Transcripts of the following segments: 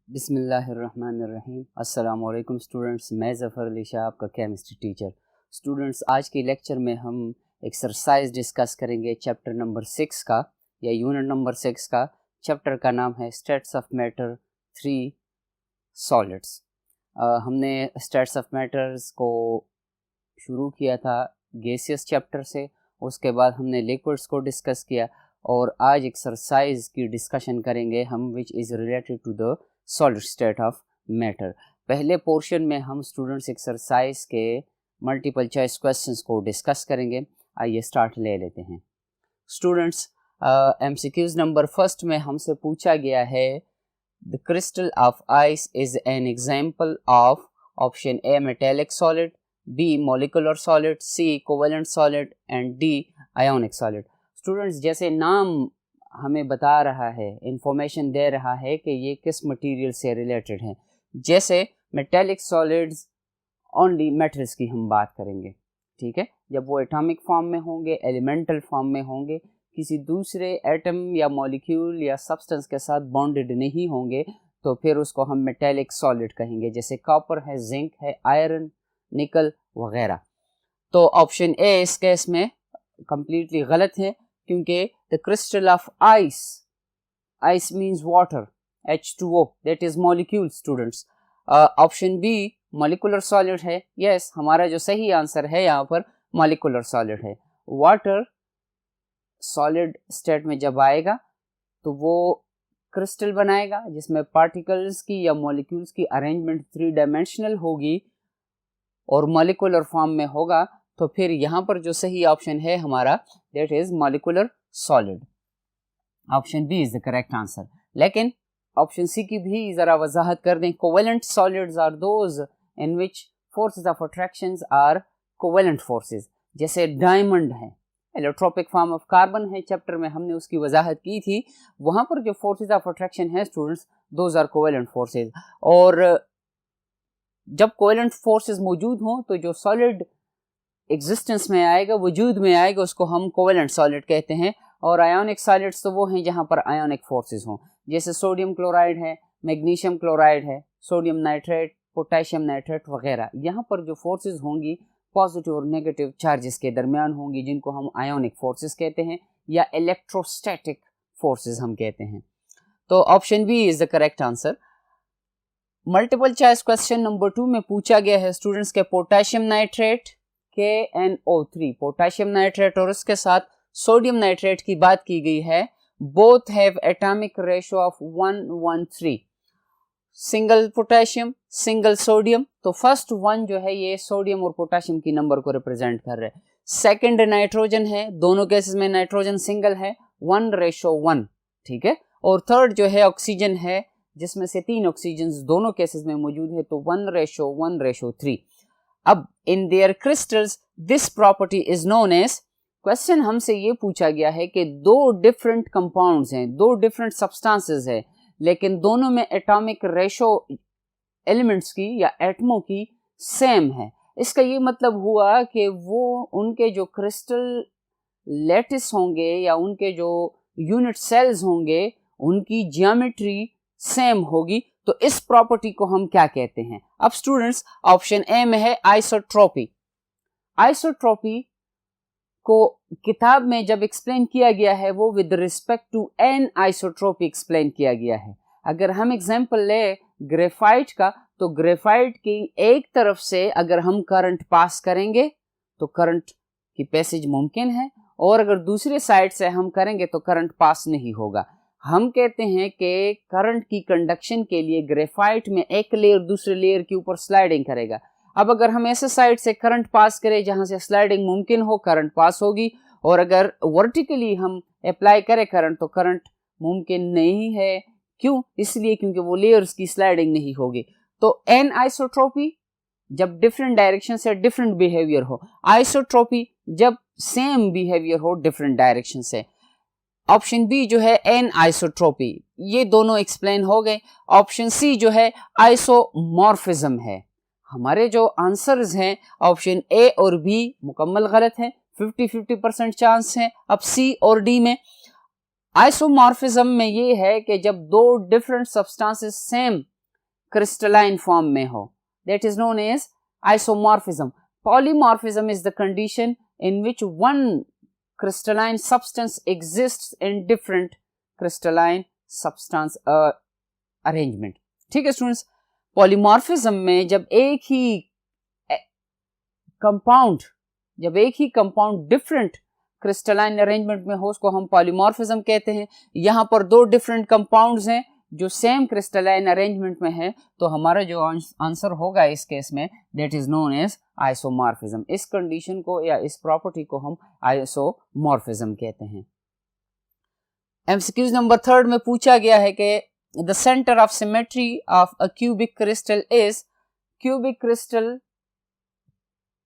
बिस्मिल्लाहिर्रहमानिर्रहीम। अस्सलाम वालेकुम स्टूडेंट्स, मैं ज़फ़र अली शाह, आपका केमिस्ट्री टीचर। स्टूडेंट्स, आज के लेक्चर में हम एक्सरसाइज डिस्कस करेंगे चैप्टर नंबर 6 का या यूनिट नंबर 6 का। चैप्टर का नाम है स्टेट्स ऑफ मैटर 3 सॉलिड्स। हमने स्टेट्स ऑफ मैटर्स को शुरू किया था गैसियस चैप्टर से, उसके बाद हमने लिक्विड्स को डिस्कस किया और आज एक्सरसाइज की डिस्कशन करेंगे हम which is related to the solid state of matter. पहले पोर्शन में हम स्टूडेंट्स एक्सरसाइज के मल्टीपल चॉइस क्वेश्चंस को डिस्कस करेंगे। आइए स्टार्ट ले लेते हैं। स्टूडेंट्स, एमसीक्यूज नंबर फर्स्ट में हमसे पूछा गया है the crystal of ice is an example of option A metallic solid, B molecular solid, C covalent solid and D ionic solid. Students, जैसे नाम हमें बता रहा है, इंफॉर्मेशन दे रहा है कि ये किस मटेरियल से रिलेटेड है। जैसे मेटेलिक सॉलिड्स ओनली मेटल्स की हम बात करेंगे, ठीक है। जब वो एटॉमिक फॉर्म में होंगे, एलिमेंटल फॉर्म में होंगे, किसी दूसरे एटम या मॉलिक्यूल या सब्सटेंस के साथ बॉन्डेड नहीं होंगे, तो फिर उसको हम मेटेलिक सॉलिड कहेंगे। जैसे कॉपर है, जिंक है, आयरन, निकल वगैरह। तो ऑप्शन ए इस केस में कंप्लीटली गलत है, क्योंकि the crystal of ice means water, H2O, that is molecule. Students, option B molecular solid है। यस, हमारा जो सही आंसर है यहाँ पर मॉलिक्यूलर सॉलिड है। वाटर सॉलिड स्टेट में जब आएगा तो वो क्रिस्टल बनाएगा जिसमें पार्टिकल्स की या मॉलिक्यूल्स की अरेंजमेंट 3 डायमेंशनल होगी और मॉलिक्यूलर फॉर्म में होगा। तो फिर यहाँ पर जो सही ऑप्शन है हमारा, that is molecular solid. Option B is the correct answer. लेकिन ऑप्शन सी की भी जरा वजाहत कर दें। Covalent solids are those in which forces of attractions are covalent forces. जैसे डायमंड है, एलोट्रोपिक फॉर्म ऑफ कार्बन है, चैप्टर में हमने उसकी वजाहत की थी। वहां पर जो फोर्सेस ऑफ अट्रैक्शन है students, those are covalent forces. और जब कोवेलेंट फोर्सेस मौजूद हों तो जो सॉलिड एग्जिस्टेंस में आएगा, वजूद में आएगा, उसको हम कोवेलेंट सॉलिड कहते हैं। और आयोनिक सॉलिड्स तो वो हैं जहां पर आयोनिक फोर्सेस हों। जैसे सोडियम क्लोराइड है, मैग्नीशियम क्लोराइड है, सोडियम नाइट्रेट, पोटेशियम नाइट्रेट वगैरह। यहाँ पर जो फोर्सेस होंगी पॉजिटिव और नेगेटिव चार्जेस के दरमियान होंगी, जिनको हम आयोनिक फोर्सेस कहते हैं या इलेक्ट्रोस्टैटिक फोर्सेस हम कहते हैं। तो option B is the correct answer. Multiple choice question number 2 में पूछा गया है स्टूडेंट्स के potassium nitrate KNO3, potassium nitrate और उसके साथ सोडियम नाइट्रेट की बात की गई है। Both have atomic ratio of 1:1:3, single potassium single sodium. तो फर्स्ट वन जो है ये सोडियम और पोटेशियम की नंबर को रिप्रेजेंट कर रहे हैं। सेकंड नाइट्रोजन है, दोनों केसेस में नाइट्रोजन सिंगल है, 1:1, ठीक है। और थर्ड जो है ऑक्सीजन है, जिसमें से 3 ऑक्सीजन दोनों केसेस में मौजूद है, तो 1:1:3। अब in their crystals this property is known as. Question हमसे ये पूछा गया है कि 2 डिफरेंट कंपाउंड्स हैं, 2 डिफरेंट सब्सटेंसेस है, लेकिन दोनों में एटॉमिक रेशो एलिमेंट्स की या एटमों की सेम है। इसका ये मतलब हुआ कि वो उनके जो क्रिस्टल लैटिस होंगे या उनके जो यूनिट सेल्स होंगे, उनकी ज्योमेट्री सेम होगी। तो इस प्रॉपर्टी को हम क्या कहते हैं? अब स्टूडेंट्स, ऑप्शन ए में है आइसोट्रोपी। आइसोट्रोपी को किताब में जब एक्सप्लेन किया गया है वो with respect to anisotropy explain किया गया है। अगर हम एग्जांपल ले ग्रेफाइट का, तो ग्रेफाइट की एक तरफ से अगर हम करंट पास करेंगे तो करंट की पैसेज मुमकिन है, और अगर दूसरे साइड से हम करेंगे तो करंट पास नहीं होगा। हम कहते हैं कि करंट की कंडक्शन के लिए ग्रेफाइट में एक लेयर दूसरे लेयर के ऊपर स्लाइडिंग करेगा। अब अगर हम ऐसे साइड से करंट पास करें जहां से स्लाइडिंग मुमकिन हो, करंट पास होगी, और अगर वर्टिकली हम अप्लाई करें करंट तो करंट मुमकिन नहीं है। क्यों? इसलिए क्योंकि वो लेयर्स की स्लाइडिंग नहीं होगी। तो एन आइसोट्रोपी जब डिफरेंट डायरेक्शन से डिफरेंट बिहेवियर हो, आइसोट्रोपी जब सेम बिहेवियर हो डिफरेंट डायरेक्शन से। ऑप्शन बी जो है एन आइसोट्रोपी, ये दोनों एक्सप्लेन हो गए। ऑप्शन सी जो है आइसोमॉर्फिज्म है। हमारे जो आंसर्स हैं ऑप्शन ए और बी मुकम्मल गलत है, 50-50% चांस है। अब सी और डी में आइसोमॉर्फिज्म में ये है कि जब 2 different substances same crystalline form में हो, that is known as isomorphism. Polymorphism is the condition in which one crystalline substance exists in different crystalline substance arrangement. ठीक है स्टूडेंट्स, पॉलीमॉर्फिज्म में जब एक ही कंपाउंड डिफरेंट क्रिस्टलाइन अरेंजमेंट में हो, उसको हम पॉलीमॉर्फिज्म कहते हैं। यहाँ पर दो डिफरेंट कंपाउंड्स हैं जो सेम क्रिस्टलाइन अरेंजमेंट में है, तो हमारा जो आंसर होगा इस केस में that is known as isomorphism. इस कंडीशन को या इस प्रॉपर्टी को हम आइसोमॉर्फिज्म कहते हैं। एमसीक्यूज नंबर 3 में पूछा गया है कि the centre of symmetry of a cubic crystal is, cubic crystal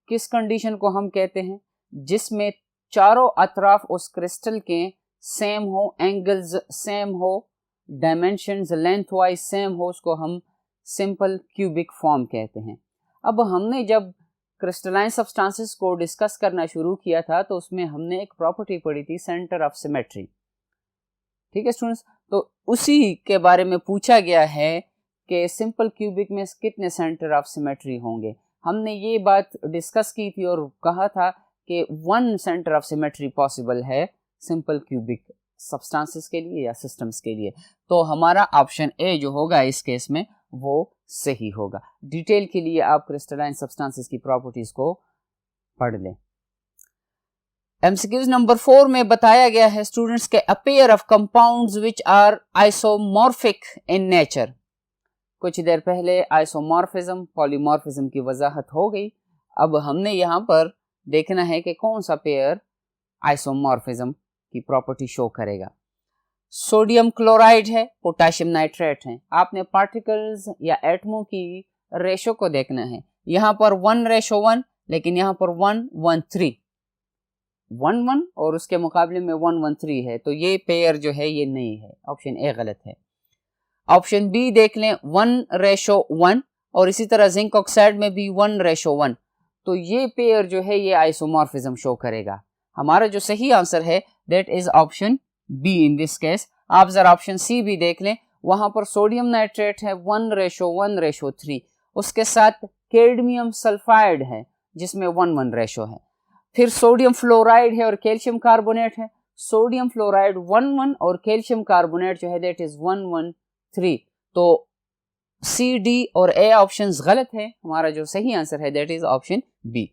किस कंडीशन को हम कहते हैं जिसमें चारों अतराफ उस क्रिस्टल के सेम हो, एंगल्स सेम हो, डायमेंशंस लेंथ वाइज सेम हो, उसको हम सिंपल क्यूबिक फॉर्म कहते हैं। अब हमने जब क्रिस्टलाइन सब्सटेंसेस को डिस्कस करना शुरू किया था तो उसमें हमने एक प्रॉपर्टी पढ़ी थी सेंटर ऑफ सिमेट्री। ठीक है स्टूडेंट्स, तो उसी के बारे में पूछा गया है कि सिंपल क्यूबिक में कितने सेंटर ऑफ सिमेट्री होंगे। हमने ये बात डिस्कस की थी और कहा था कि 1 सेंटर ऑफ सिमेट्री पॉसिबल है सिंपल क्यूबिक सब्सटेंसेस के लिए या सिस्टम्स के लिए। तो हमारा ऑप्शन ए जो होगा इस केस में वो सही होगा। डिटेल के लिए आप क्रिस्टलाइन सब्सटेंसेस की प्रॉपर्टीज को पढ़ लें। एमसीक्यूज नंबर 4 में बताया गया है स्टूडेंट्स के a pair of compounds which are isomorphic in nature. कुछ देर पहले आइसोमॉर्फिज्म पॉलीमॉर्फिज्म की वजाहत हो गई। अब हमने यहाँ पर देखना है कि कौन सा पेयर आइसोमॉर्फिज्म की प्रॉपर्टी शो करेगा। सोडियम क्लोराइड है, पोटेशियम नाइट्रेट है। आपने पार्टिकल्स या एटमों की रेशो को देखना है। यहाँ पर 1:1 लेकिन यहाँ पर 1:3, 1:1 और उसके मुकाबले में 1:3 है, तो ये पेयर जो है ये नहीं है, ऑप्शन ए गलत है। ऑप्शन बी देख लें 1:1 और इसी तरह जिंक ऑक्साइड में भी 1:1, तो ये पेयर जो है ये आइसोमॉर्फिज्म शो करेगा। हमारा जो सही आंसर है that is option be in this case. आप जरा ऑप्शन सी भी देख लें, वहां पर सोडियम नाइट्रेट है 1:1:3, उसके साथ कैडमियम सल्फाइड है जिसमें 1:1 रेशो है। फिर सोडियम फ्लोराइड है और कैल्शियम कार्बोनेट है। सोडियम फ्लोराइड 1:1 और कैल्शियम कार्बोनेट जो है दैट इज 1:3। तो सी, डी और ए ऑप्शंस गलत है। हमारा जो सही आंसर है that is option B.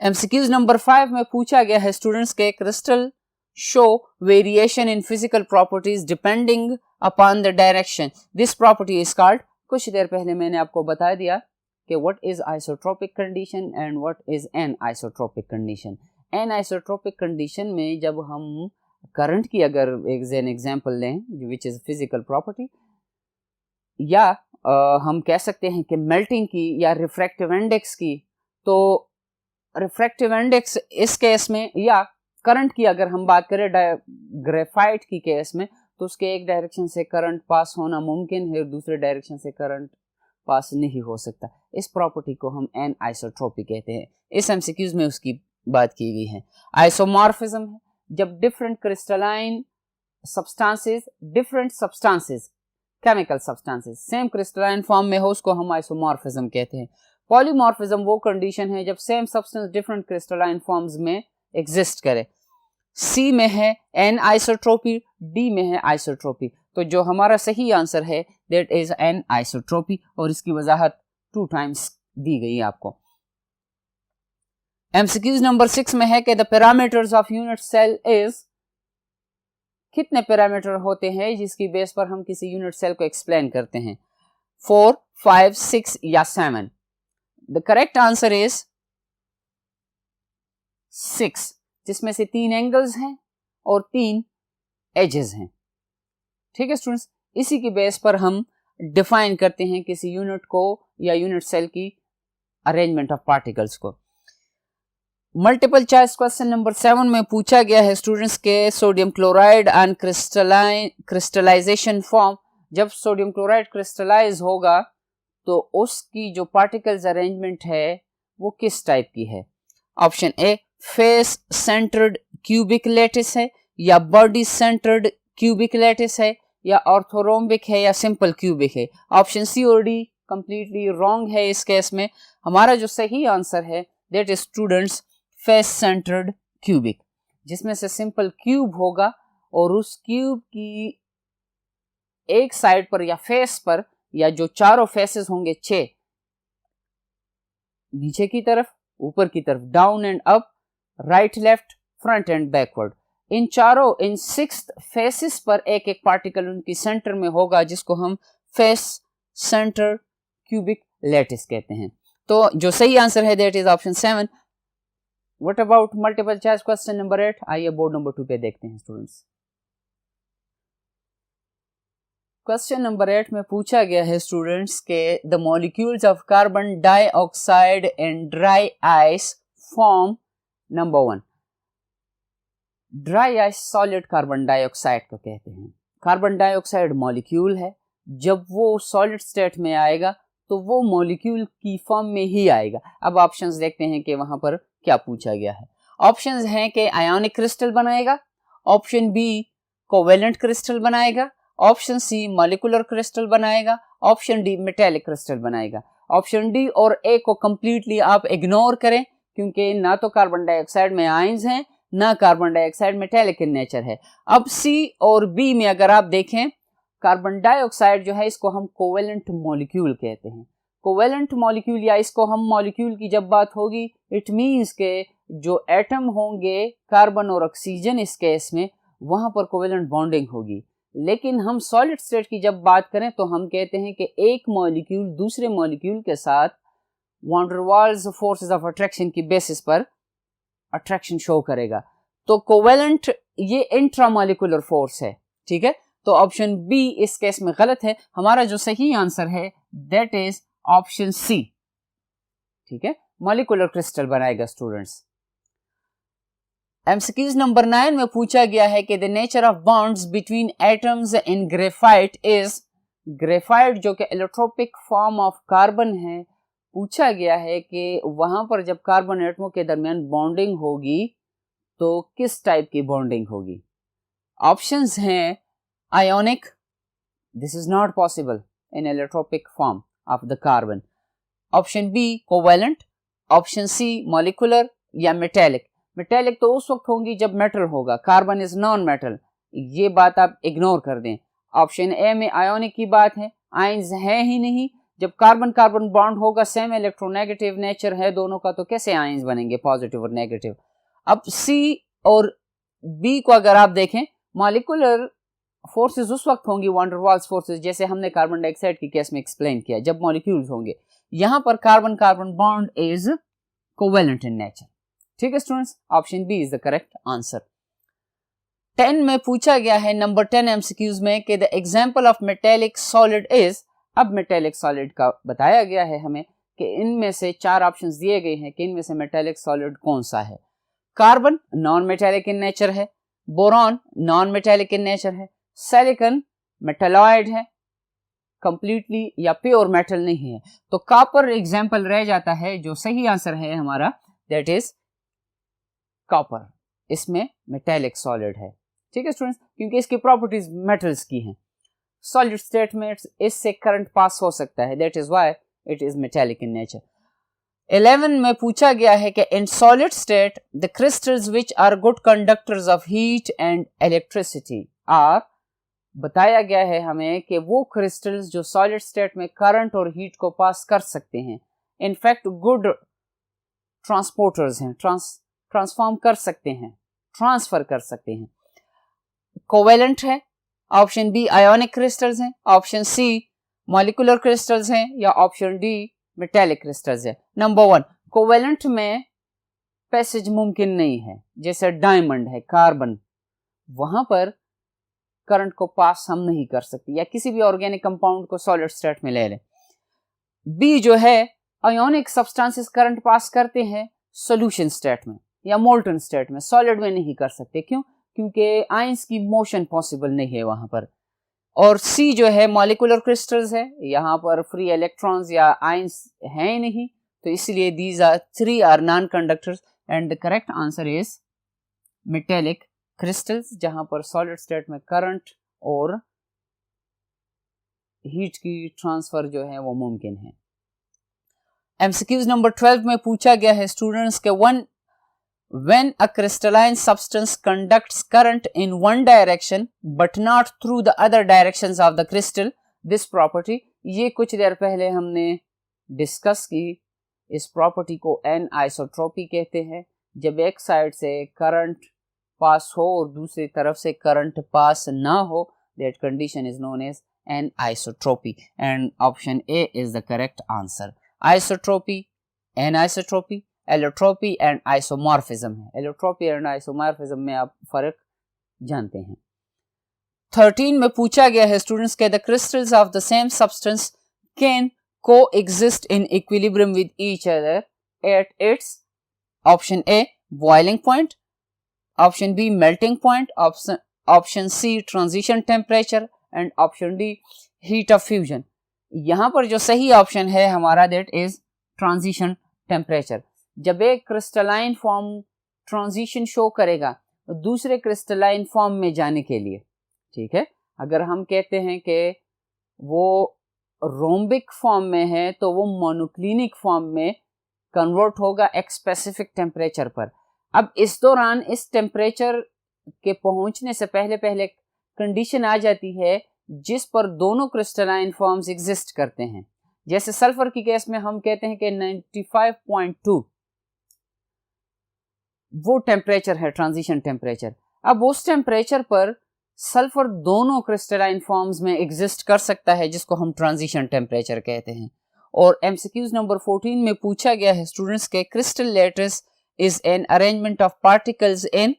MCQs number 5 में पूछा गया है स्टूडेंट्स के crystal show variation in physical properties depending upon the direction, this property is called. कुछ देर पहले मैंने आपको बता दिया कि what is isotropic condition and what is anisotropic condition. Anisotropic condition में जब हम करंट की अगर एन एग्जांपल लें विच इज फिजिकल प्रॉपर्टी, या हम कह सकते हैं कि मेल्टिंग की या रिफ्रैक्टिव इंडेक्स की, तो रिफ्रैक्टिव इंडेक्स इस केस में, या करंट की अगर हम बात करें ग्रेफाइट की केस में, तो उसके एक डायरेक्शन से करंट पास होना मुमकिन है और दूसरे डायरेक्शन से करंट पास नहीं हो सकता। इस प्रॉपर्टी को हम एन आइसोट्रोपी कहते हैं। इस एमसीक्यूज में उसकी बात की गई है। आइसोमॉर्फिज्म है जब different crystalline substances, different substances, chemical substances same crystalline form में हो, उसको हम आइसोमॉर्फिज्म कहते हैं। पॉलीमॉर्फिज्म वो कंडीशन है जब same substance different crystalline forms में एग्जिस्ट करे। सी में है एन आइसोट्रोपी, डी में है आइसोट्रोपी। तो जो हमारा सही आंसर है दैट इज एन आइसोट्रोपी और इसकी वजाहत 2 टाइम्स दी गई आपको। एमसीक्यूज नंबर 6 में है कि the parameters of unit cell is, कितने पैरामीटर होते हैं जिसकी बेस पर हम किसी यूनिट सेल को एक्सप्लेन करते हैं? 4, 5, 6 या 7? द करेक्ट आंसर इज 6, जिसमें से 3 एंगल्स हैं और 3 एजेस हैं। ठीक है स्टूडेंट्स, इसी की बेस पर हम डिफाइन करते हैं किसी यूनिट को या यूनिट सेल की अरेंजमेंट ऑफ पार्टिकल्स को। मल्टीपल चॉइस क्वेश्चन नंबर 7 में पूछा गया है स्टूडेंट्स के sodium chloride and crystallization form, जब सोडियम क्लोराइड क्रिस्टलाइज होगा तो उसकी जो पार्टिकल्स अरेंजमेंट है वो किस टाइप की है? Option A face centred cubic lattice है, या बॉडी सेंटर्ड क्यूबिक लैटिस है, या ऑर्थोरोम्बिक है या सिंपल क्यूबिक है। ऑप्शन सी और डी कंप्लीटली रॉन्ग है। इस केस में हमारा जो सही आंसर है that is students face centred cubic, जिसमें से सिंपल क्यूब होगा और उस क्यूब की एक साइड पर या फेस पर या जो चारों फेसेस होंगे 6, नीचे की तरफ, ऊपर की तरफ, down and up, right left, front end backward, in 6 faces पर एक एक पार्टिकल उनकी सेंटर में होगा, जिसको हम फेस सेंटर क्यूबिक लैटिस कहते हैं। तो जो सही आंसर है that is option 7। What about multiple choice question number 8? आइए बोर्ड नंबर 2 पे देखते हैं स्टूडेंट्स। क्वेश्चन नंबर 8 में पूछा गया है स्टूडेंट्स के the molecules of carbon dioxide and dry ice form number 1। Dry ice solid carbon dioxide को कहते हैं। कार्बन डाइऑक्साइड मॉलिक्यूल है, जब वो सॉलिड स्टेट में आएगा तो वो मॉलिक्यूल की फॉर्म में ही आएगा। अब ऑप्शंस देखते हैं कि वहां पर क्या पूछा गया है। ऑप्शंस हैं कि आयोनिक क्रिस्टल बनाएगा, ऑप्शन बी कोवेलेंट क्रिस्टल बनाएगा, ऑप्शन सी मॉलिक्यूलर क्रिस्टल बनाएगा, ऑप्शन डी मेटेलिक क्रिस्टल बनाएगा। ऑप्शन डी और ए को कंप्लीटली आप इग्नोर करें, क्योंकि ना तो कार्बन डाइऑक्साइड में आयंस हैं, ना carbon dioxide metallic in nature है। अब सी और बी में अगर आप देखें, कार्बन डाइऑक्साइड जो है इसको हम कोवेलेंट मॉलिक्यूल कहते हैं। कोवेलेंट मॉलिक्यूल या इसको हम मॉलिक्यूल की जब बात होगी इट मीन्स के जो एटम होंगे कार्बन और ऑक्सीजन इस केस में, वहां पर कोवेलेंट बॉन्डिंग होगी। लेकिन हम सॉलिड स्टेट की जब बात करें तो हम कहते हैं कि एक मॉलिक्यूल दूसरे मॉलिक्यूल के साथ van der Waals forces of attraction की बेसिस पर अट्रैक्शन शो करेगा। तो कोवेलेंट ये इंट्रामॉलिक्यूलर फोर्स है, ठीक है। तो ऑप्शन बी इस केस में गलत है। हमारा जो सही आंसर है दैट इज ऑप्शन सी, ठीक है, मॉलिक्यूलर क्रिस्टल बनाएगा स्टूडेंट्स। एमसीक्यूज नंबर 9 में पूछा गया है कि the nature of bonds between atoms in graphite is. Graphite जो कि एलोट्रोपिक फॉर्म ऑफ कार्बन है, पूछा गया है कि वहां पर जब कार्बन एटमों के दरमियान बॉन्डिंग होगी तो किस टाइप की बॉन्डिंग होगी। ऑप्शंस हैं ionic, this is not possible in allotropic form of the carbon. Option B covalent, option C molecular या मेटेलिक। मेटेलिक तो उस वक्त होंगी जब मेटल होगा, कार्बन इज नॉन मेटल, ये बात आप इग्नोर कर दें। ऑप्शन ए में आयोनिक की बात है, आयंस है ही नहीं। जब कार्बन कार्बन बॉन्ड होगा, सेम इलेक्ट्रोनेगेटिव नेचर है दोनों का, तो कैसे आयंस बनेंगे पॉजिटिव और नेगेटिव। अब सी और बी को अगर आप देखें, मॉलिक्यूलर फोर्सेस उस वक्त होंगी वॉन डर वाल्स फोर्सेस, जैसे हमने कार्बन डाइऑक्साइड की केस में एक्सप्लेन किया, जब मॉलिक्यूल्स होंगे। यहां पर carbon carbon bond is covalent in nature, ठीक है students. Option B is the correct answer. 10 में पूछा गया है नंबर 10 एमसीक्यूज में कि the example of metallic solid is. अब मेटेलिक सॉलिड का बताया गया है हमें कि इनमें से 4 ऑप्शंस दिए गए हैं कि इनमें से मेटेलिक सॉलिड कौन सा है। Carbon non metallic in nature है, boron non metallic in nature है, सिलिकॉन मेटलॉइड है, कंप्लीटली या प्योर मेटल नहीं है। तो कॉपर एग्जांपल रह जाता है। जो सही आंसर है हमारा दैट इज कॉपर, इसमें मेटेलिक सॉलिड है, ठीक है स्टूडेंट्स, क्योंकि इसकी प्रॉपर्टीज मेटल्स की हैं। सॉलिड स्टेट में इससे करंट पास हो सकता है, that is why it is metallic in nature. 11 में पूछा गया है कि in solid state the crystals which are good conductors of heat and electricity are. बताया गया है हमें कि वो क्रिस्टल्स जो सॉलिड स्टेट में करंट और हीट को पास कर सकते हैं, इनफैक्ट गुड ट्रांसपोर्टर्स हैं, ट्रांसफॉर्म कर सकते हैं, ट्रांसफर कर सकते हैं। कोवेलेंट है, ऑप्शन बी आयोनिक क्रिस्टल्स हैं, ऑप्शन सी मॉलिक्यूलर क्रिस्टल्स हैं, या ऑप्शन डी मेटेलिक क्रिस्टल्स है। नंबर 1 कोवेलेंट में पैसेज मुमकिन नहीं है, जैसे डायमंड है, कार्बन, वहां पर करंट को पास हम नहीं कर सकते, या किसी भी ऑर्गेनिक कंपाउंड को सॉलिड स्टेट में ले लें। बी जो है आयोनिक सब्सटेंसेस करंट पास करते हैं सॉल्यूशन स्टेट में या मोल्टन स्टेट में, सॉलिड में नहीं कर सकते। क्यों? क्योंकि आयंस की मोशन पॉसिबल नहीं है वहां पर। और सी जो है मॉलिक्यूलर क्रिस्टल्स है, यहाँ पर फ्री इलेक्ट्रॉन्स या आयंस हैं नहीं, तो इसलिए these are 3 are non conductors and the correct answer is metallic crystals, जहां पर सॉलिड स्टेट में करंट और हीट की ट्रांसफ़र जो है वो मुमकिन है। एमसीक्यूज नंबर 12 में पूछा गया है स्टूडेंट्स के when a crystalline substance conducts current in one direction but not through the other directions of the crystal, this property, ये कुछ देर पहले हमने डिस्कस की। इस प्रॉपर्टी को एनआइसोट्रॉपी कहते हैं। जब एक साइड से करंट पास हो और दूसरी तरफ से करंट पास ना हो, that condition is known as anisotropy, and option A is the correct answer. Isotropy, anisotropy, allotropy and isomorphism है। एलोट्रोपी एंड आइसोमॉर्फिज्म में आप फर्क जानते हैं। 13 में पूछा गया है स्टूडेंट्स के the crystals of the same substance can coexist in equilibrium with each other at its option A boiling point, option B melting point, option C transition temperature and option D heat of fusion. यहां पर जो सही option है हमारा that is transition temperature. जब एक crystalline form transition show करेगा दूसरे क्रिस्टलाइन फॉर्म में जाने के लिए, ठीक है, अगर हम कहते हैं कि वो रोम्बिक फॉर्म में है तो वो मोनोक्लिनिक फॉर्म में कन्वर्ट होगा एक स्पेसिफिक टेम्परेचर पर। अब इस दौरान इस टेम्परेचर के पहुंचने से पहले पहले कंडीशन आ जाती है जिस पर दोनों क्रिस्टलाइन फॉर्म्स एग्जिस्ट करते हैं। जैसे सल्फर की केस में हम कहते हैं कि 95.2 वो टेम्परेचर है ट्रांजिशन टेम्परेचर। अब उस टेम्परेचर पर सल्फर दोनों क्रिस्टलाइन फॉर्म्स में एग्जिस्ट कर सकता है जिसको हम ट्रांजिशन टेम्परेचर कहते हैं। और एमसीक्यूज नंबर 14 में पूछा गया है स्टूडेंट्स के crystal lattice is an arrangement of particles in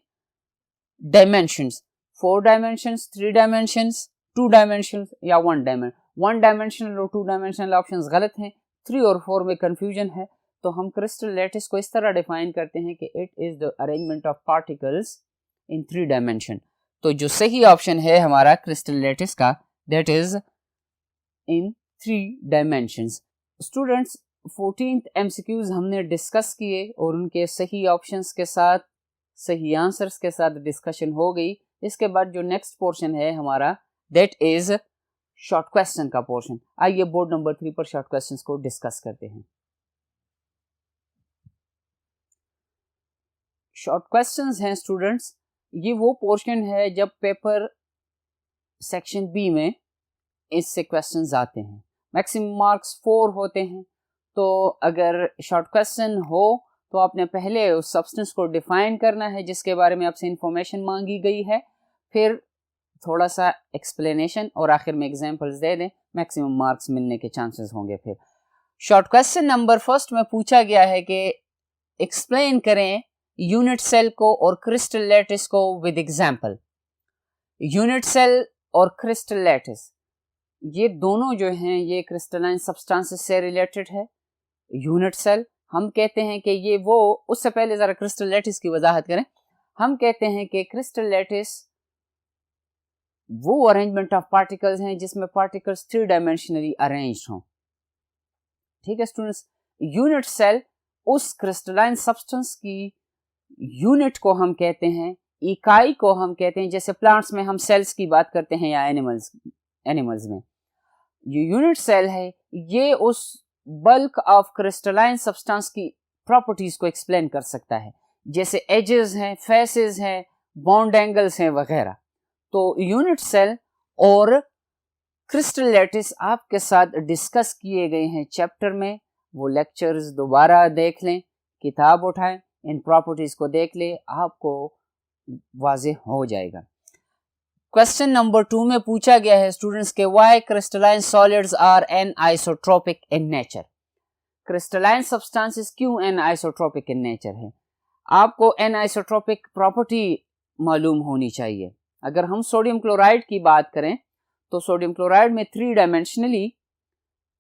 dimensions, 4 dimensions, 3 dimensions, 2 dimensions या 1 डायमेंशन। 1 डायमेंशनल और 2 डायमेंशनल ऑप्शंस गलत हैं, 3 और 4 में कंफ्यूजन है। तो हम क्रिस्टल लैटिस को इस तरह डिफाइन करते हैं कि it is the arrangement of particles in 3 dimension. तो जो सही ऑप्शन है हमारा क्रिस्टल लैटिस का that is in 3 dimensions. Students 14th MCQs हमने डिस्कस किए और उनके सही ऑप्शंस के साथ सही आंसर्स के साथ डिस्कशन हो गई। इसके बाद जो नेक्स्ट पोर्शन है हमारा दैट इज शॉर्ट क्वेश्चन का पोर्शन। आइए बोर्ड नंबर 3 पर शॉर्ट क्वेश्चंस को डिस्कस करते हैं। शॉर्ट क्वेश्चंस हैं स्टूडेंट्स, ये वो पोर्शन है जब पेपर सेक्शन बी में इससे क्वेश्चंस आते हैं। मैक्सिमम मार्क्स 4 होते हैं। तो अगर शॉर्ट क्वेश्चन हो तो आपने पहले उस सब्सटेंस को डिफाइन करना है जिसके बारे में आपसे इंफॉर्मेशन मांगी गई है, फिर थोड़ा सा एक्सप्लेनेशन और आखिर में एग्जांपल्स दे दें, मैक्सिमम मार्क्स मिलने के चांसेस होंगे। फिर शॉर्ट क्वेश्चन नंबर फर्स्ट में पूछा गया है कि एक्सप्लेन करें यूनिट सेल को और क्रिस्टल लैटिस को विद एग्जांपल। यूनिट सेल और क्रिस्टल लैटिस ये दोनों जो हैं ये क्रिस्टलाइन सब्सटेंसेस से रिलेटेड है। यूनिट सेल हम कहते हैं कि ये वो, उससे पहले जरा क्रिस्टल लैटिस की वजाहत करें। हम कहते हैं कि क्रिस्टल लैटिस वो अरेंजमेंट ऑफ पार्टिकल्स हैं जिसमें पार्टिकल्स 3 डायमेंशनली अरेंज्ड हों। ठीक है स्टूडेंट्स, यूनिट सेल उस क्रिस्टलाइन सब्सटेंस की यूनिट को हम कहते हैं, इकाई को हम कहते हैं। जैसे प्लांट्स में हम सेल्स की बात करते हैं या एनिमल्स में ये यूनिट सेल है, ये उस बल्क ऑफ क्रिस्टलाइन सब्सटेंस की प्रॉपर्टीज को एक्सप्लेन कर सकता है, जैसे एजेस हैं, फेसेस हैं, बॉन्ड एंगल्स हैं वगैरह। तो यूनिट सेल और क्रिस्टल लैटिस आपके साथ डिस्कस किए गए हैं चैप्टर में। वो लेक्चर्स दोबारा देख लें, किताब उठाएं, इन प्रॉपर्टीज को देख ले, आपको वाज़ेह हो जाएगा। क्वेश्चन नंबर 2 में पूछा गया है स्टूडेंट्स के why crystalline solids are anisotropic in nature. Crystalline substances क्यों एनआइसोट्रोपिक इन नेचर है? आपको एनआइसोट्रोपिक प्रॉपर्टी मालूम होनी चाहिए। अगर हम सोडियम क्लोराइड की बात करें तो सोडियम क्लोराइड में 3 डायमेंशनली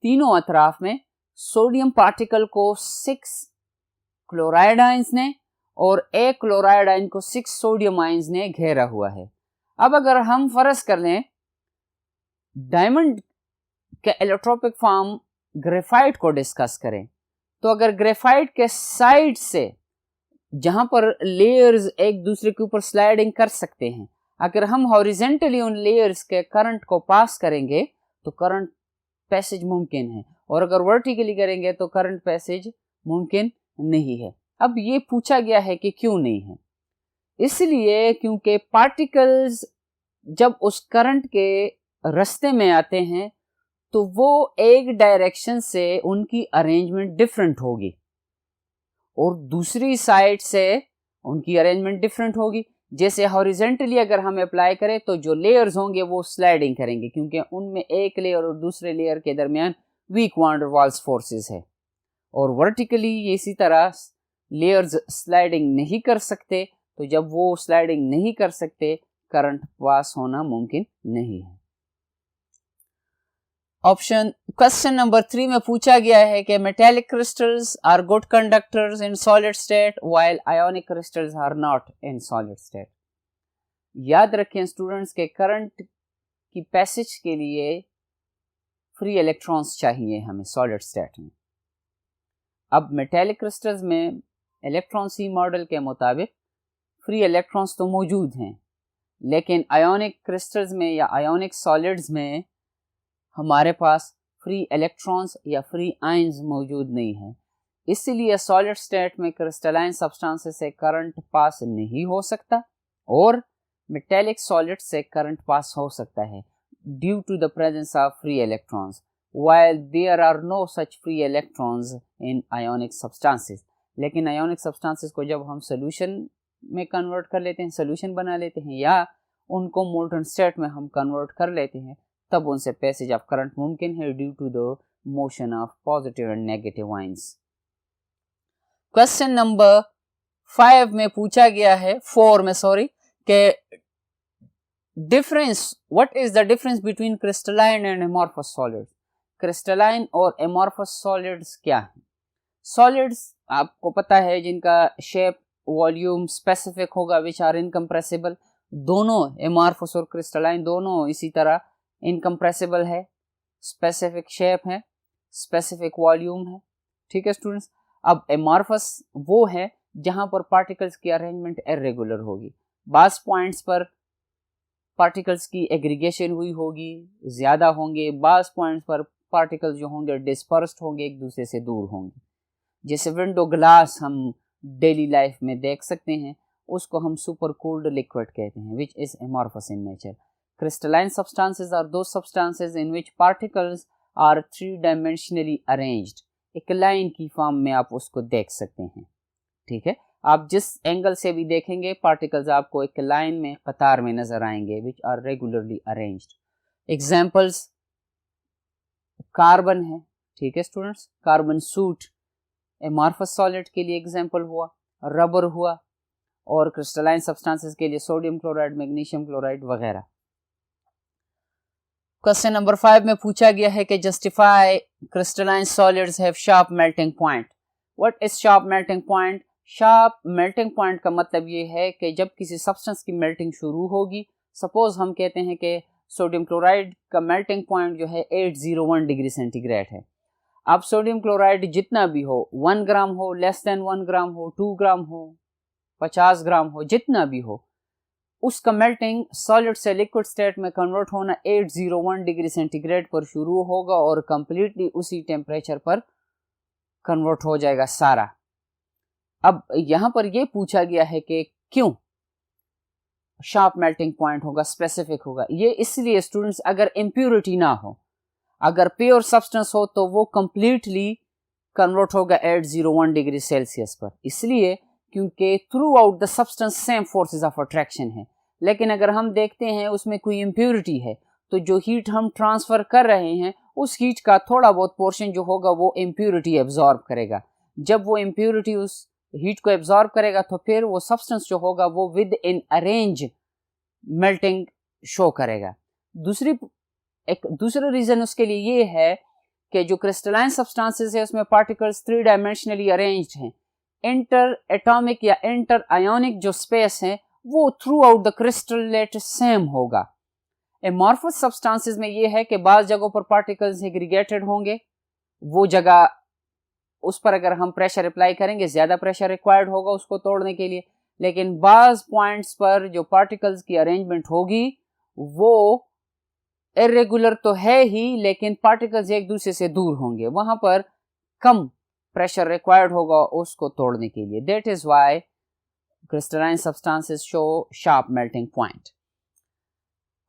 तीनों अतराफ में सोडियम पार्टिकल को 6 क्लोराइड आयंस ने और एक क्लोराइड आयन को 6 सोडियम आयंस ने घेरा हुआ है। अब अगर हम फर्ज कर लें डायमंड के एलोट्रोपिक फॉर्म ग्रेफाइट को डिस्कस करें, तो अगर ग्रेफाइट के साइड से जहां पर लेयर्स एक दूसरे के ऊपर स्लाइडिंग कर सकते हैं, अगर हम हॉरिजेंटली उन लेयर्स के करंट को पास करेंगे तो करंट पैसेज मुमकिन है, और अगर वर्टिकली करेंगे तो करंट पैसेज मुमकिन नहीं है। अब ये पूछा गया है कि क्यों नहीं है, इसलिए क्योंकि पार्टिकल्स जब उस करंट के रास्ते में आते हैं तो वो एक डायरेक्शन से उनकी अरेंजमेंट डिफरेंट होगी और दूसरी साइड से उनकी अरेंजमेंट डिफरेंट होगी। जैसे हॉरिजेंटली अगर हम अप्लाई करें तो जो लेयर्स होंगे वो स्लाइडिंग करेंगे, क्योंकि उनमें एक लेयर और दूसरे लेयर के दरमियान week van der Waals forces है। और वर्टिकली इसी तरह लेयर्स स्लाइडिंग नहीं कर सकते, तो जब वो स्लाइडिंग नहीं कर सकते करंट पास होना मुमकिन नहीं है। ऑप्शन क्वेश्चन नंबर 3 में पूछा गया है कि metallic crystals are good conductors in solid state while ionic crystals are not in solid state. याद रखें स्टूडेंट्स के करंट की पैसेज के लिए फ्री इलेक्ट्रॉन्स चाहिए हमें सॉलिड स्टेट में। अब मेटेलिक क्रिस्टल्स में इलेक्ट्रॉन सी मॉडल के मुताबिक फ्री इलेक्ट्रॉन्स तो मौजूद हैं, लेकिन आयोनिक क्रिस्टल्स में या आयोनिक सॉलिड्स में हमारे पास फ्री इलेक्ट्रॉन्स या फ्री आयंस मौजूद नहीं है। इसलिए सॉलिड स्टेट में क्रिस्टलाइन सब्सटेंसेस से करंट पास नहीं हो सकता और मेटेलिक सॉलिड से करंट पास हो सकता है due to the presence of free electrons while there are no such free electrons in ionic substances. लेकिन आयोनिक सब्सटेंसेस को जब हम सोल्यूशन में कन्वर्ट कर लेते हैं, सोल्यूशन बना लेते हैं, या उनको मोल्टन स्टेट में हम कन्वर्ट कर लेते हैं, तब उनसे पैसेज ऑफ करंट मुमकिन है due to the motion of positive and negative ions. Question number 5 में पूछा गया है 4 में सॉरी के difference what is the difference between crystalline and amorphous solids. Crystalline और एमॉर्फस सॉलिड्स क्या है? सॉलिड्स आपको पता है जिनका शेप वॉल्यूम स्पेसिफिक होगा विच आर इनकम्प्रेसिबल। दोनों एमॉर्फस और क्रिस्टलाइन दोनों इसी तरह इनकम्प्रेसिबल है, स्पेसिफिक शेप है, स्पेसिफिक वॉल्यूम है। ठीक है स्टूडेंट्स। अब एमॉर्फस वो है जहां पर पार्टिकल्स की अरेंजमेंट इरेगुलर होगी, बास पॉइंट्स पर पार्टिकल्स की एग्रीगेशन हुई होगी, ज्यादा होंगे, बास पॉइंट्स पर पार्टिकल्स जो होंगे डिस्पर्स्ड होंगे, एक दूसरे से दूर होंगे। जैसे विंडो ग्लास हम डेली लाइफ में देख सकते हैं, उसको हम सुपर कूल्ड लिक्विड कहते हैं which is amorphous in nature. Crystalline substances are those substances in which particles are three-dimensionally arranged। एक लाइन की फॉर्म में आप उसको देख सकते हैं। ठीक है, आप जिस एंगल से भी देखेंगे पार्टिकल्स आपको एक लाइन में कतार में नजर आएंगे which are regularly arranged. Examples carbon है। ठीक है students, carbon soot amorphous solid के लिए एग्जाम्पल हुआ, रबर हुआ, और क्रिस्टलाइन सब्सटेंसेस के लिए सोडियम क्लोराइड, मैग्नीशियम क्लोराइड वगैरह। क्वेश्चन नंबर 5 में पूछा गया है कि justify crystalline solids have sharp melting point. What is sharp melting point? Sharp melting point का मतलब ये है कि जब किसी सब्सटेंस की मेल्टिंग शुरू होगी, सपोज हम कहते हैं कि सोडियम क्लोराइड का मेल्टिंग पॉइंट जो है 801 डिग्री सेंटीग्रेड है। अब सोडियम क्लोराइड जितना भी हो, 1 ग्राम हो, लेस देन 1 ग्राम हो, 2 ग्राम हो, 50 ग्राम हो, जितना भी हो, उसका मेल्टिंग सॉलिड से लिक्विड स्टेट में कन्वर्ट होना 801 डिग्री सेंटीग्रेड पर शुरू होगा और कंप्लीटली उसी टेम्परेचर पर कन्वर्ट हो जाएगा सारा। अब यहां पर यह पूछा गया है कि क्यों शार्प मेल्टिंग पॉइंट होगा, स्पेसिफिक होगा। ये इसलिए स्टूडेंट्स, अगर इम्प्योरिटी ना हो, अगर प्योर सब्सटेंस हो तो वो कंप्लीटली कन्वर्ट होगा 801 डिग्री सेल्सियस पर, इसलिए क्योंकि through out the substance same forces of attraction है। लेकिन अगर हम देखते हैं उसमें कोई इम्प्योरिटी है तो जो हीट हम ट्रांसफर कर रहे हैं उस हीट का थोड़ा बहुत पोर्शन जो होगा वो इम्प्योरिटी एब्जॉर्ब करेगा। जब वो इम्प्योरिटी उस हीट को एब्जॉर्ब करेगा तो फिर वो सब्सटेंस जो होगा वो with in arrange melting show करेगा। दूसरा रीजन उसके लिए ये है कि जो क्रिस्टलाइन सब्सटेंसेस है उसमें पार्टिकल्स 3 डायमेंशनली अरेंज्ड हैं। इंटर एटॉमिक या इंटर आयोनिक जो स्पेस है वो थ्रू आउट द क्रिस्टलेट सेम होगा। एमॉर्फस सब्सटेंसेस में ये है कि बाज़ जगहों पर पार्टिकल्स एग्रीगेटेड होंगे, वो जगह उस पर अगर हम प्रेशर अप्लाई करेंगे ज्यादा प्रेशर रिक्वायर्ड होगा उसको तोड़ने के लिए, लेकिन बाज़ पॉइंट्स पर जो पार्टिकल्स की अरेंजमेंट होगी वो इरेगुलर तो है ही, लेकिन पार्टिकल्स एक दूसरे से दूर होंगे, वहां पर कम प्रेशर रिक्वायर्ड होगा उसको तोड़ने के लिए। That is why crystalline substances show sharp melting point.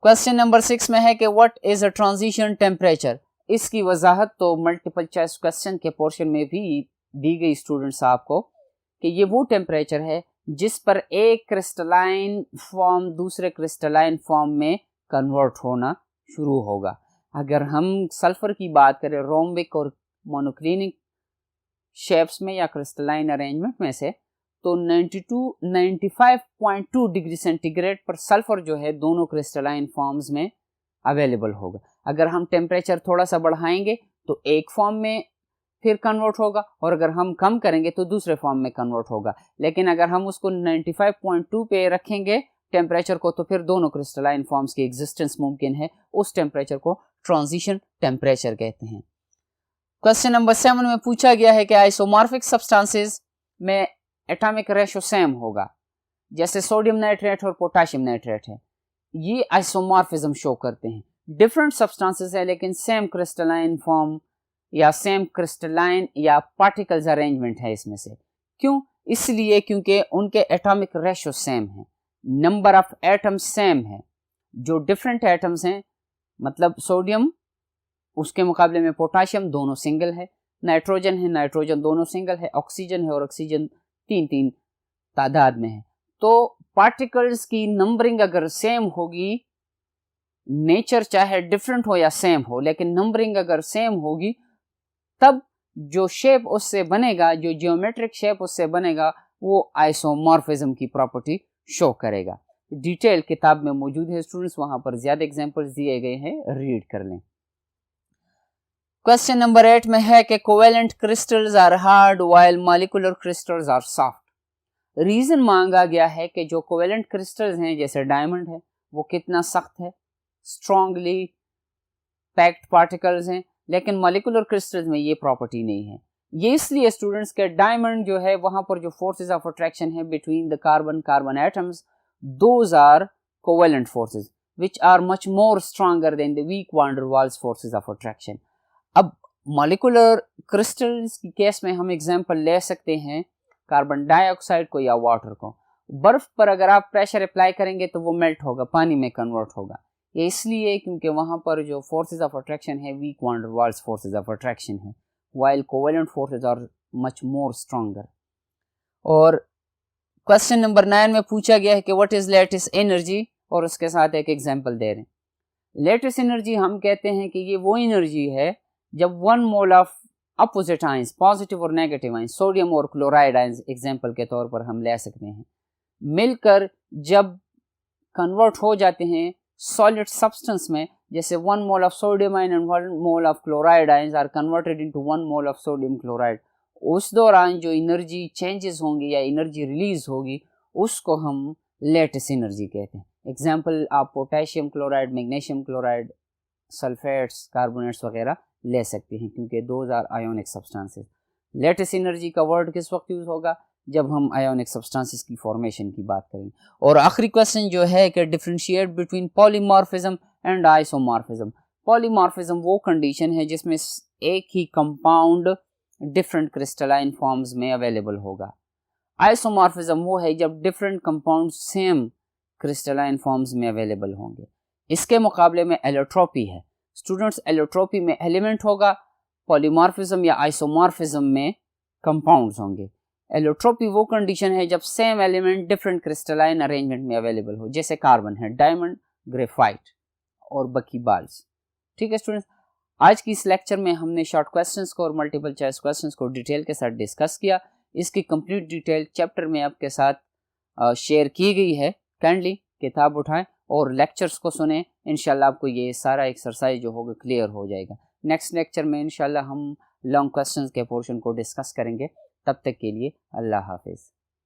Question number 6 में है कि what is a transition temperature. इसकी वजाहत तो मल्टीपल चॉइस क्वेश्चन के पोर्शन में भी दी गई स्टूडेंट्स आपको कि ये वो टेम्परेचर है जिस पर एक क्रिस्टलाइन फॉर्म दूसरे क्रिस्टलाइन फॉर्म में कन्वर्ट होना शुरू होगा। अगर हम सल्फर की बात करें रोम्बिक और मोनोक्लिनिक शेप्स में या क्रिस्टलाइन अरेंजमेंट में से, तो 95.2 डिग्री सेंटीग्रेड पर सल्फर जो है दोनों क्रिस्टलाइन फॉर्म्स में अवेलेबल होगा। अगर हम टेम्परेचर थोड़ा सा बढ़ाएंगे तो एक फॉर्म में फिर कन्वर्ट होगा, और अगर हम कम करेंगे तो दूसरे फॉर्म में कन्वर्ट होगा। लेकिन अगर हम उसको 95.2 पे रखेंगे टेम्परेचर को, तो फिर दोनों क्रिस्टलाइन फॉर्म्स की एग्जिस्टेंस मुमकिन है। उस टेम्परेचर को ट्रांजिशन टेम्परेचर कहते हैं। क्वेश्चन नंबर 7 में पूछा गया है कि आइसोमॉर्फिक सब्सटेंसेस में एटॉमिक रेशो सेम होगा, जैसे सोडियम नाइट्रेट और पोटेशियम नाइट्रेट है, ये आइसोमॉर्फिज्म शो करते हैं। डिफरेंट सब्सटेंसेस है लेकिन सेम क्रिस्टलाइन फॉर्म या सेम क्रिस्टलाइन या पार्टिकल्स अरेंजमेंट है इसमें से। क्यों? इसलिए क्योंकि उनके एटॉमिक रेशो सेम है, नंबर ऑफ एटम्स सेम है। जो डिफरेंट एटम्स हैं, मतलब सोडियम उसके मुकाबले में पोटेशियम दोनों सिंगल है, नाइट्रोजन है नाइट्रोजन दोनों सिंगल है, ऑक्सीजन है और ऑक्सीजन 3 तादाद में है। तो पार्टिकल्स की नंबरिंग अगर सेम होगी, नेचर चाहे डिफरेंट हो या सेम हो, लेकिन नंबरिंग अगर सेम होगी, तब जो शेप उससे बनेगा, जो जियोमेट्रिक शेप उससे बनेगा, वो आइसोमॉर्फिज्म की प्रॉपर्टी शो करेगा। डिटेल किताब में मौजूद है स्टूडेंट्स, वहां पर ज्यादा एग्जांपल्स दिए गए हैं, रीड कर लें। क्वेश्चन नंबर 8 में है कि covalent crystals are hard while molecular crystals are soft. Reason मांगा गया है कि जो कोवेलेंट क्रिस्टल्स हैं जैसे डायमंड है वो कितना सख्त है, स्ट्रांगली पैक्ड पार्टिकल्स हैं, लेकिन मॉलिक्यूलर क्रिस्टल्स में ये प्रॉपर्टी नहीं है। ये इसलिए स्टूडेंट्स के डायमंड जो है वहां पर जो फोर्सेस ऑफ अट्रैक्शन है between the carbon atoms, those are covalent forces which are much more stronger than the weak van der Waals forces of attraction. अब मॉलिक्यूलर क्रिस्टल्स की केस में हम एग्जांपल ले सकते हैं कार्बन डाइऑक्साइड को या वाटर को। बर्फ पर अगर आप प्रेशर अप्लाई करेंगे तो वो मेल्ट होगा, पानी में कन्वर्ट होगा। ये इसलिए क्योंकि वहां पर जो फोर्सेस ऑफ अट्रैक्शन है weak van der Waals forces of attraction है, while covalent forces are much more stronger. और क्वेश्चन नंबर 9 में पूछा गया है कि व्हाट इज लेटिस एनर्जी, और उसके साथ एक एग्जांपल दे रहे हैं। लेटिस एनर्जी हम कहते हैं कि ये वो एनर्जी है जब 1 mole of opposite ions, positive और नेगेटिव आयंस, सोडियम और क्लोराइड आयंस एग्जांपल के तौर पर हम ले सकते हैं, मिलकर जब कन्वर्ट हो जाते हैं सॉलिड सब्सटेंस में, जैसे 1 mole of sodium ion and 1 mole of chloride ions are converted into 1 mole of sodium chloride, उस दौरान जो एनर्जी चेंजेस होंगी या एनर्जी रिलीज होगी उसको हम लेटिस एनर्जी कहते हैं। एग्जांपल आप potassium chloride, magnesium chloride, sulphates, carbonates वगैरह ले सकते हैं क्योंकि those are ionic substances. Lattice energy का वर्ड किस वक्त यूज होगा? जब हम आयोनिक सब्सटेंसेस की फॉर्मेशन की बात करेंगे। और आखिरी क्वेश्चन जो है कि differentiate between polymorphism and isomorphism. Polymorphism वो कंडीशन है जिसमें एक ही कंपाउंड डिफरेंट क्रिस्टलाइन फॉर्म्स में अवेलेबल होगा। आइसोमॉर्फिज्म वो है जब different compound same crystalline forms में अवेलेबल होंगे। इसके मुकाबले में एलोट्रोपी है स्टूडेंट्स, एलोट्रोपी में एलिमेंट होगा, पॉलीमॉर्फिज्म या आइसोमॉर्फिज्म में कंपाउंड्स होंगे। एलोट्रोपी वो कंडीशन है जब same element different crystalline arrangement में अवेलेबल हो, जैसे कार्बन है, डायमंड, ग्रेफाइट और बकी बाल्स। ठीक है स्टूडेंट्स, आज की इस लेक्चर में हमने शॉर्ट क्वेश्चंस को और मल्टीपल चॉइस क्वेश्चंस को डिटेल के साथ डिस्कस किया। इसकी कंप्लीट डिटेल चैप्टर में आपके साथ शेयर की गई है। काइंडली किताब उठाएं और लेक्चर्स को सुने, इंशाल्लाह आपको ये सारा एक्सरसाइज जो होगा क्लियर हो जाएगा। नेक्स्ट लेक्चर में इंशाल्लाह हम लॉन्ग क्वेश्चंस के पोर्शन को डिस्कस करेंगे। तब तक के लिए अल्लाह हाफिज़।